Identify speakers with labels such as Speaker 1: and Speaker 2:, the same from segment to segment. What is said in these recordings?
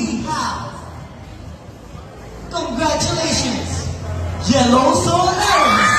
Speaker 1: we have, congratulations, Yellow Solaris!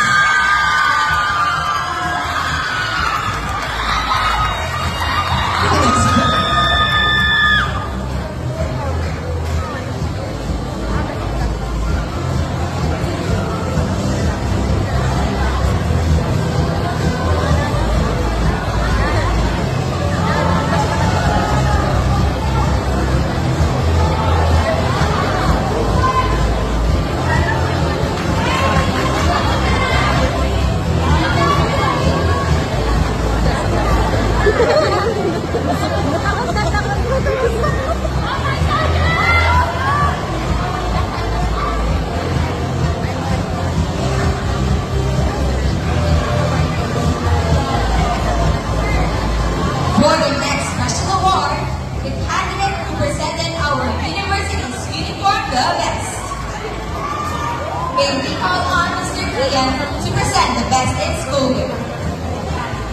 Speaker 2: For the next special award, the candidate who presented our university's uniform the best. May we call on Mr. Kian to present the best in school.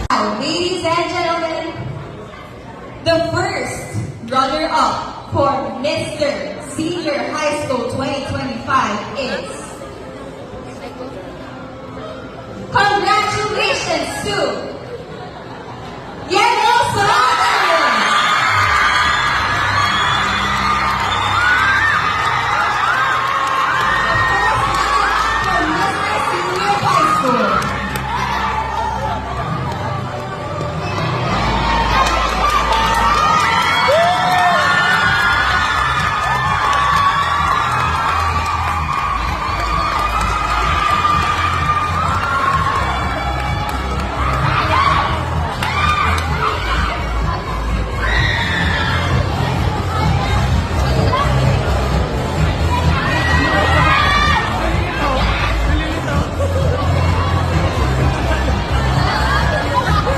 Speaker 2: Now, ladies and gentlemen, the first runner-up for Mr. Senior High School 2025 is... Congratulations to